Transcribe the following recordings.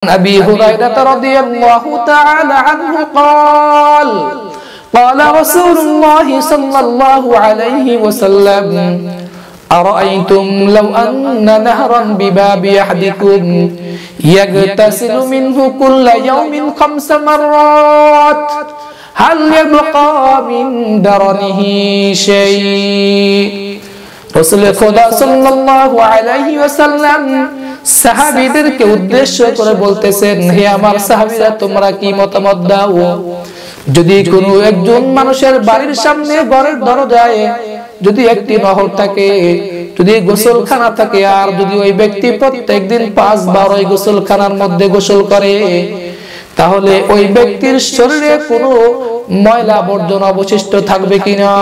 أبي هريرة رضي الله تعالى عنه قال رسول الله صلى الله عليه وسلم أرأيتم لو أن نهرا بباب أحدكم يغتسل منه كل يوم 5 مرات هل يبقى من درنه شيء رسول خدا সাল্লাল্লাহু আলাইহি ওয়াসাল্লাম সাহাবীদেরকে উদ্দেশ্য করে বলতেছেন, হে আমার সাহাবীরা, তোমরা কি মতামত দাও? যদি কোনো একজন মানুষের বাড়ির সামনে ঘরের দরজায় যদি একটি নহর থাকে, যদি গোসলখানা থাকে, আর যদি ওই ব্যক্তি প্রত্যেকদিন 5 বার ওই গোসলখানার মধ্যে গোসল করে, তাহলে ওই ব্যক্তির শরীরে কোনো ময়লা আবর্জনা অবশিষ্ট থাকবে কিনা?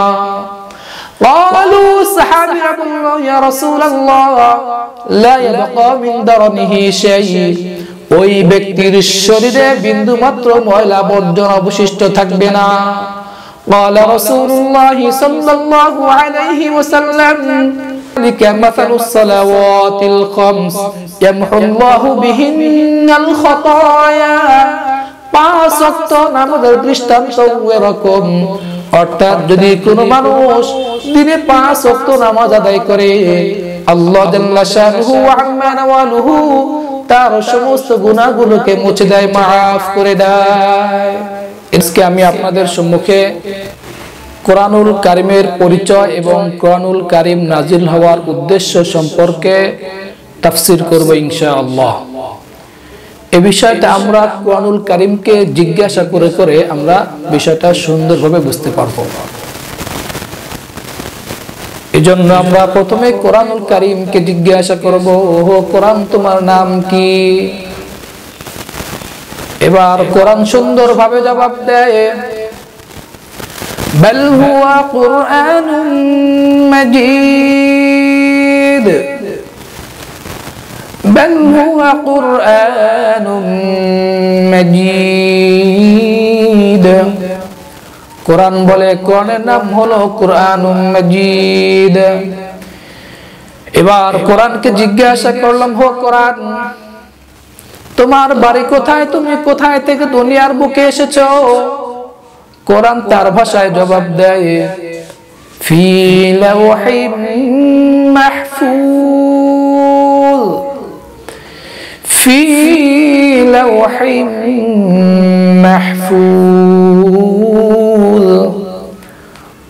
قالوا صحابي بلوا يا رسول الله لا يبقى من درنه شيء ওই ব্যক্তির শরীরে বিন্দু মাত্র ময়লা আবর্জনা অবশিষ্ট থাকবে না। قال رسول الله صلى الله عليه وسلم ذلك مثل الصلوات الخمس يمحو الله بهن الخطايا 5 ওয়াক্ত নামাজের দৃষ্টান্ত এরকম, অর্থাৎ যদি কোনো মানুষ দিনে 5 ওয়াক্ত নামাজ আদায় করে, আল্লাহ জাল্লা শানুহু ওয়া আম্মা নাওয়ালুহু তার সমস্ত গুনাহগুলোকে মুছে দেয়, maaf করে দেয়। আজকে আমি আপনাদের সম্মুখে কোরআনুল কারীমের পরিচয় এবং কোরআনুল কারীম নাজিল হওয়ার উদ্দেশ্য সম্পর্কে তাফসীর করব ইনশাআল্লাহ। এই বিষয়টা আমরা কোরআনুল কারীমকে জিজ্ঞাসা করে করে আমরা বিষয়টা সুন্দরভাবে বুঝতে পারবো। এজন্য আমরা প্রথমে কোরআনুল কারীমকে জিজ্ঞাসা করব, ওহো কোরআন, তোমার নাম কি? এবার কোরআন সুন্দরভাবে জবাব দেয়, বাল হুয়া কুরআনুম মাজিদ بل هو قرآن مجيد। কোরআন বলে কোরআনের নাম হলো কুরআনুম মাজিদ। এবার কোরআনকে জিজ্ঞাসা করলাম, হো কোরআন, তোমার বাড়ি কোথায়? তুমি কোথায় থেকে দুনিয়ার বুকে এসেছো? কোরআন তার ভাষায় জবাব দেয়, ফি লাওহিম মাহফুজ في لوح محفوظ।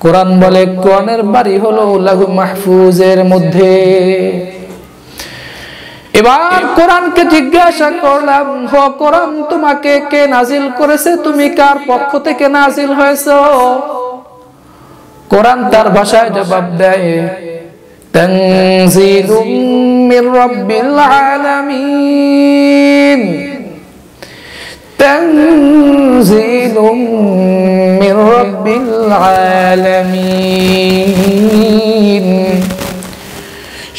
কোরআন বলে কোরআনের বাড়ি হলো লাহু মাহফুজের মধ্যে। এবার কোরআনকে জিজ্ঞাসা করলাম, হো কোরআন, তোমাকে কে নাজিল করেছে? তুমি কার পক্ষ থেকে নাজিল হয়েছো? কোরআন তার ভাষায় জবাব দেয়, তানজিলুম মির রাব্বিল আলামিন তানজিলুম মির রাব্বিল আলামিন।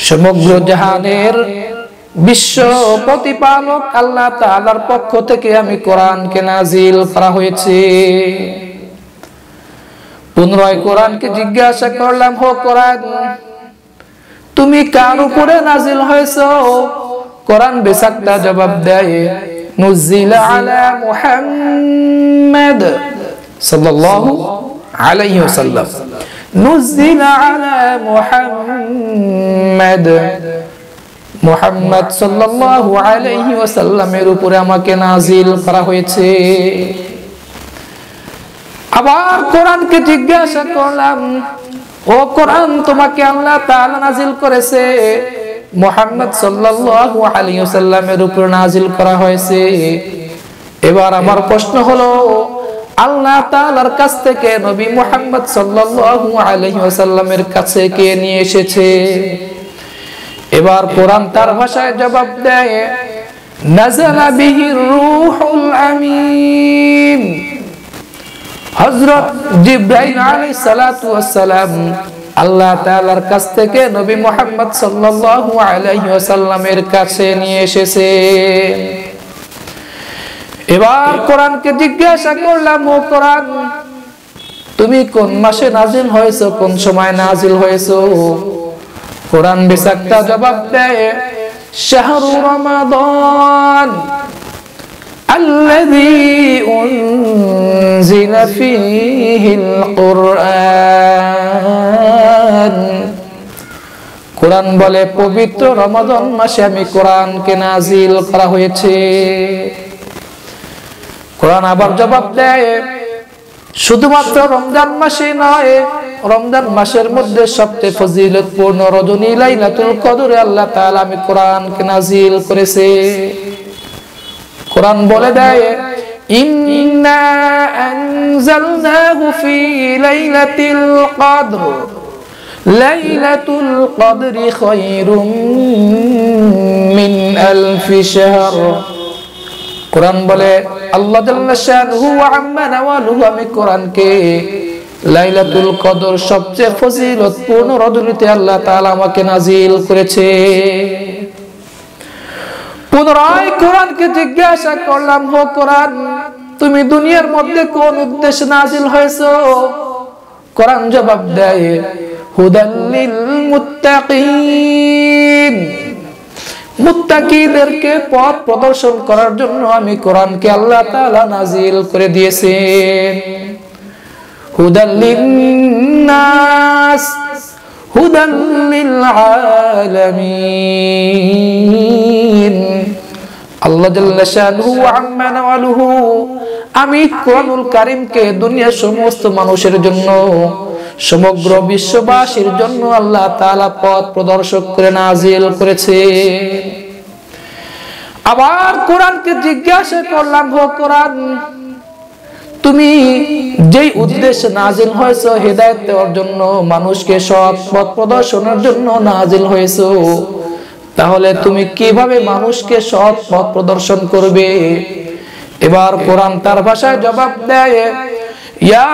সমগ্র জাহানের বিশ্ব প্রতিপালক আল্লাহ তাআলার পক্ষ থেকে আমি কোরআনকে নাজিল করা হয়েছে। পুনরায় কোরআনকে জিজ্ঞাসা করলাম, হো কোরআন, তুমি কার উপরে নাজিল হয়েছো? কোরআন বেসাক্তা জবাব দেয়, নুজিলা আলা মুহাম্মাদ সাল্লাল্লাহু আলাইহি ওয়াসাল্লাম নুজিলা আলা মুহাম্মাদ মুহাম্মদ সাল্লাল্লাহু আলাইহি ওয়াসাল্লামের উপরে আমাকে নাজিল করা হয়েছে। আবার কোরআনকে জিজ্ঞাসা করলাম, ও কোরআন, তোমাকে আল্লাহ তাআলা নাজিল করেছে, মুহাম্মদ সাল্লাল্লাহু আলাইহি ওয়াসাল্লামের উপর নাজিল করা হয়েছে। এবার আমার প্রশ্ন হলো, আল্লাহ তাআলার কাছ থেকে নবী মুহাম্মদ সাল্লাল্লাহু আলাইহি ওয়াসাল্লামের কাছে কে নিয়ে এসেছে? এবার কোরআন তার ভাষায় জবাব দেয়, নাযালা বিহির রূহুল আমিন। হযরত জিবরাইল আলাইহিস সালাতু ওয়াস সালাম আল্লাহ তাআলার কাছ থেকে নবী মুহাম্মদ সাল্লাল্লাহু আলাইহি ওয়াসাল্লামের কাছে নিয়ে এসেছে। এবার কোরআনকে জিজ্ঞাসা করলাম, ও কোরআন, তুমি কোন মাসে নাজিল হয়েছো, কোন সময় নাজিল হয়েছো? কোরআন বেসাক্তা জবাব দেয়, শাহরু রমাদান الذي أنزل فيه القرآن কুরআন বলে পবিত্র রমাদান মাসে আমি কোরআনকে নাজিল করা হয়েছে। কোরআন আবার জবাব দেয়, শুধুমাত্র রমজান মাসে নয়, রমজান মাসের মধ্যে সবচেয়ে ফজিলতপূর্ণ রজনী লাইলাতুল কদরে আল্লাহ তাআলা আমি কোরআনকে নাজিল করেছে। কোরআন বলে দেয়, ইন্না আনজালনাহু ফি লাইলাতিল কদর লাইলাতুল কদরি খায়রুম মিন আলফি শাহর। কোরআন বলে আল্লাহ জাল্লা শানুহু ওয়া আম্মা নাওয়ালুহু আমি কোরআনকে লাইলাতুল কদর সবচেয়ে ফজিলতপূর্ণ রজনীতে আল্লাহ তাআলা আমাকে নাজিল করেছে। পুনরায় কোরআনকে জিজ্ঞাসা করলাম, হো কোরআন তুমি দুনিয়ার মধ্যে কোন উদ্দেশ্যে নাজিল হয়েছো? কোরআন জবাব দেয়, হুদাল লিল মুত্তাকিন, মুত্তাকিদেরকে পথ প্রদর্শন করার জন্য আমি কোরআনকে আল্লাহ তাআলা নাজিল করে দিয়েছেন। হুদাল লিন্নাস হুদাল লিল আলামিন। আল্লাহ জাল্লা শানুহু ওয়া আম্মা নাওয়ালুহু আমি কোরআনুল কারীমকে দুনিয়ার সমস্ত মানুষের জন্য, সমগ্র বিশ্ববাসীর জন্য আল্লাহ তাআলা পথ প্রদর্শক করে নাজিল করেছে। আবার কোরআনকে জিজ্ঞাসা করলাম, হো কোরআন তুমি যেই উদ্দেশ্যে নাজিল হয়েছো হেদায়েত দেওয়ার জন্য, মানুষকে সৎ পথ প্রদর্শনের জন্য নাজিল হয়েছো, তাহলে তুমি কিভাবে মানুষকে সৎ পথ প্রদর্শন করবে? এবার কোরআন তার ভাষায় জবাব দেয়, ইয়া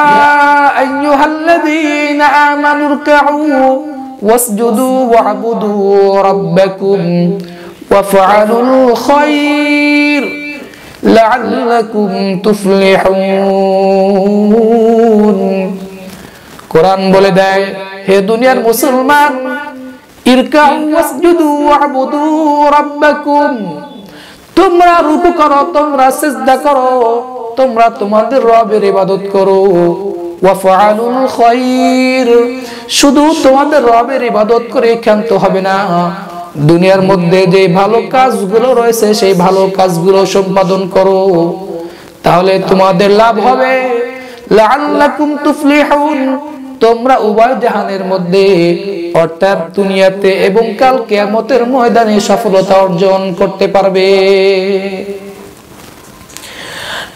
আইয়ুহাল্লাযীনা আমানু রুকউ ওয়াসজুদু ওয়া'বুদু রাব্বাকুম ওয়াফআলুল খায়র লাআল্লাকুম তুফলিহুন। কোরআন বলে দেয়, হে দুনিয়ার মুসলমান, ইরকাউ ওয়াসজুদু ওয়া'বুদু রাব্বাকুম, তোমরা রুকু করো, তোমরা সিজদা করো, তোমরা তোমাদের রবের ইবাদত করো। ওয়াফআলুল খায়র, শুধু তোমাদের রবের ইবাদত করে ক্ষান্ত হবে না, দুনিয়ার মধ্যে যে ভালো কাজগুলো রয়েছে সেই ভালো কাজগুলো সম্পাদন করো, তাহলে তোমাদের লাভ হবে। লাআল্লাকুম তুফলিহুন, তোমরা উভয় জাহানের মধ্যে অর্থাৎ দুনিয়াতে এবং কাল কিয়ামতের ময়দানে সফলতা অর্জন করতে পারবে।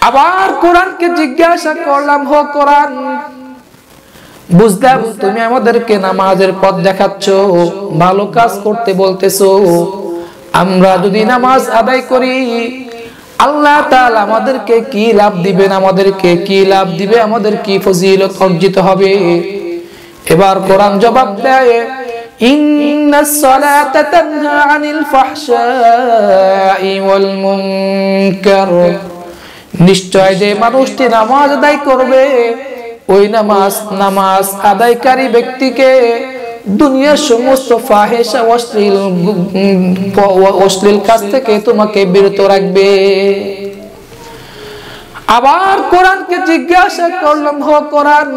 আবার কোরআনকে জিজ্ঞাসা করলাম, হো কোরআন বুঝলাম তুমি আমাদেরকে নামাজের পথ দেখাচ্ছ, ভালো কাজ করতে বলতেছো, আমরা যদি নামাজ আদায় করি আল্লাহ তাআলা আমাদেরকে কি লাভ দিবেন, আমাদেরকে কি লাভ দিবে, আমাদের কি ফজিলত অর্জিত হবে? এবার কোরআন জবাব দেয়, ইন্নাস সালাতা তানহা আনিল ফাহশাই ওয়াল মুনকার, নিশ্চয় যে মানুষটি নামাজ আদায় করবে ওই নামাজ আদায়কারী ব্যক্তিকে দুনিয়ার সমস্ত ফাহিশা অশ্লীল কাজ থেকে তোমাকে বিরত রাখবে। আবার কোরআনকে জিজ্ঞাসা করলাম, হো কোরআন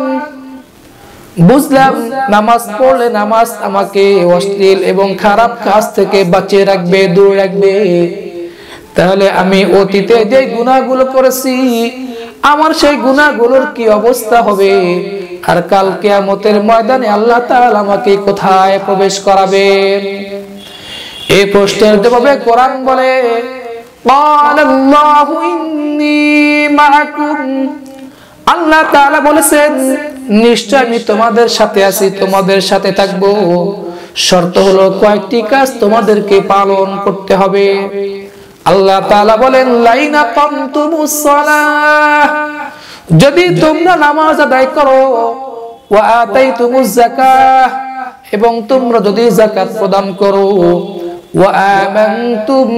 বুঝলাম নামাজ পড়লে নামাজ আমাকে অশ্লীল এবং খারাপ কাজ থেকে বাঁচিয়ে রাখবে, দূরে রাখবে, তাহলে আমি অতীতে যে গুনাহগুলো করেছি আমার সেই গুনাহগুলোর কি অবস্থা হবে? আর কাল কিয়ামতের ময়দানে আল্লাহ তাআলা আমাকে কোথায় প্রবেশ করাবেন? এই প্রশ্নের জবাবে কোরআন বলে, ক্বালাল্লাহু ইন্নী মাআকুম, আল্লাহ তাআলা বলেছেন নিশ্চয় আমি তোমাদের সাথে আছি, তোমাদের সাথে থাকবো, শর্ত হলো কয়েকটি কাজ তোমাদেরকে পালন করতে হবে। আল্লাহ তাআলা বলেন, লাইনা কামতুমুস সালাহ, যদি তোমরা নামাজ আদায় করো, ওয়া আতাইতুমুজ যাকাহ, এবং তোমরা যদি যাকাত প্রদান করো, ওয়া আমানতুম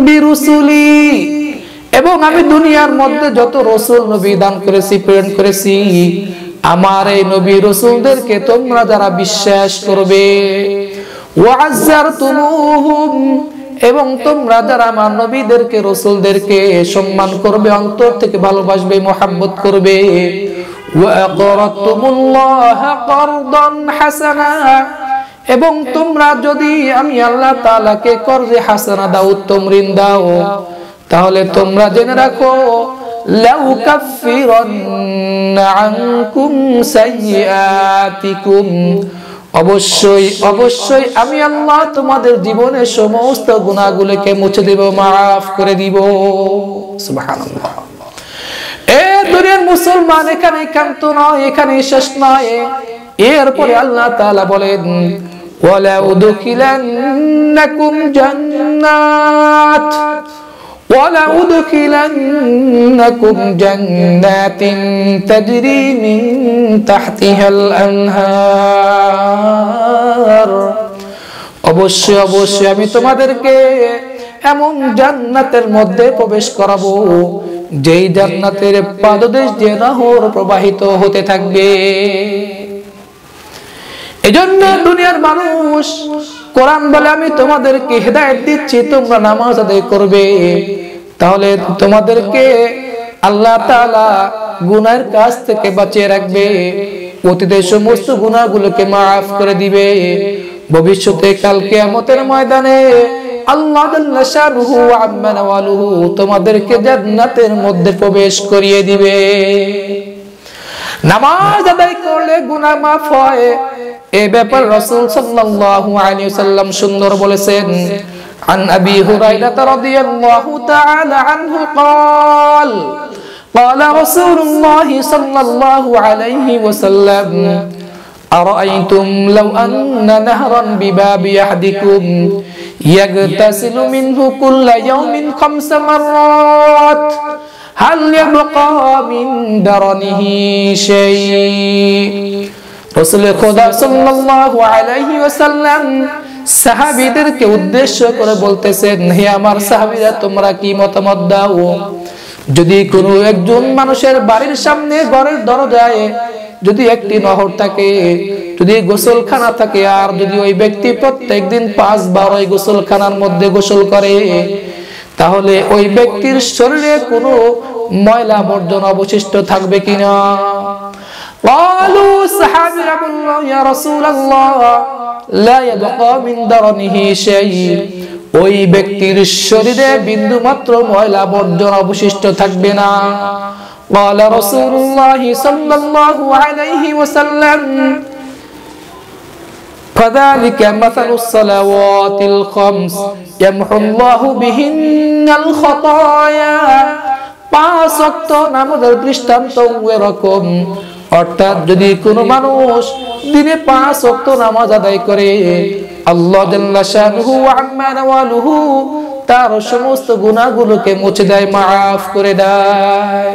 বিরুসুলি, এবং আমি দুনিয়ার মধ্যে যত রাসূল নবী দান করেছি, প্রেরণ করেছি, আমার এই নবী রাসূলদেরকে তোমরা যারা বিশ্বাস করবে, ওয়া আযযারতুমুহুম, এবং তোমরা যারা আমার নবীদেরকে রাসূলদেরকে সম্মান করবে, অন্তর থেকে ভালোবাসবে, মহব্বত করবে, ওয়া আকরাতুমুল্লাহা করদান হাসানা, এবং তোমরা যদি আমি আল্লাহ তাআলাকে করজে হাসানা দাও, উত্তম ঋণ দাও, তাহলে তোমরা জেনে রাখো লাউ কাফফিরান্না আনকুম সাইয়্যাতিকুম, অবশ্যই অবশ্যই আমি আল্লাহ তোমাদের জীবনের সমস্ত গুনাহগুলোকে মুছে দেব, maaf করে দিব। সুবহানাল্লাহ। এ দুনিয়ার মুসলমান এখানে ক্ষান্ত নয়, এখানে শেষ নয়। এরপরে আল্লাহ তাআলা বলেন ওয়ালা উদখিলান্নাকুম জান্নাত ওয়ালা উদখিলান্নাকুম জান্নাতিন তাজরি মিন তাহতিহাল আনহার, অবশ্যই অবশ্যই আমি তোমাদেরকে এমন জান্নাতের মধ্যে প্রবেশ করাবো যেই জান্নাতের পাদদেশ দিয়ে নহর প্রবাহিত হতে থাকবে। এজন্য দুনিয়ার মানুষ কোরআন বলে আমি তোমাদেরকে হেদায়েত দিচ্ছি, তোমরা নামাজ আদায় করবে, তাহলে তোমাদেরকে আল্লাহ তাআলা গুনাহের কাছ থেকে বাঁচিয়ে রাখবে, অতীতের সমস্ত গুনাহগুলোকে maaf করে দিবে। ভবিষ্যতে কাল কিয়ামতের ময়দানে আল্লাহ জাল্লা শানুহু ওয়া আম্মা নাওয়ালুহু তোমাদেরকে জান্নাতের মধ্যে প্রবেশ করিয়ে দিবে। নামাজ আদায় করলে গুনাহ maaf হয়, এই ব্যাপার রাসূল সাল্লাল্লাহু আলাইহি ওয়াসাল্লাম সুন্দর বলেছেন। عن أبي هريرة رضي الله تعالى عنه قال قال رسول الله صلى الله عليه وسلم أرأيتم لو أن نهرا بباب أحدكم يغتسل منه كل يوم 5 مرات هل يبقى من درنه شيء। রাসূল খোদা সাল্লাল্লাহু আলাইহি ওয়াসাল্লাম সাহাবীদেরকে উদ্দেশ্য করে বলতেছেন, হে আমার সাহাবীরা, তোমরা কি মতামত দাও, যদি কোনো একজন মানুষের বাড়ির সামনে ঘরের দরজায় যদি একটি নহর থাকে, যদি গোসলখানা থাকে, আর যদি ওই ব্যক্তি প্রত্যেকদিন 5 বার ওই গোসলখানার মধ্যে গোসল করে, তাহলে ওই ব্যক্তির শরীরে কোনো ময়লা বর্জন অবশিষ্ট থাকবে কিনা? قالوا সাহাবীরা বলল, ইয়া রাসূলুল্লাহ লা ইয়াবকা মিন দারনিহি শাই, ওই ব্যক্তির শরীরে বিন্দু মাত্র ময়লা বর্জন অবশিষ্ট থাকবে না। قال رسول الله صلى الله عليه وسلم فذلك مثل الصلوات الخمس يمحو الله بهن الخطايا। 5 ওয়াক্ত নামাজের দৃষ্টান্ত এরকম, অর্থাৎ যদি কোনো মানুষ দিনে 5 ওয়াক্ত নামাজ আদায় করে, আল্লাহ জাল্লা শানুহু ওয়া আম্মা নাওয়ালুহু তার সমস্ত গুনাহগুলোকে মুছে দেয়, maaf করে দেয়।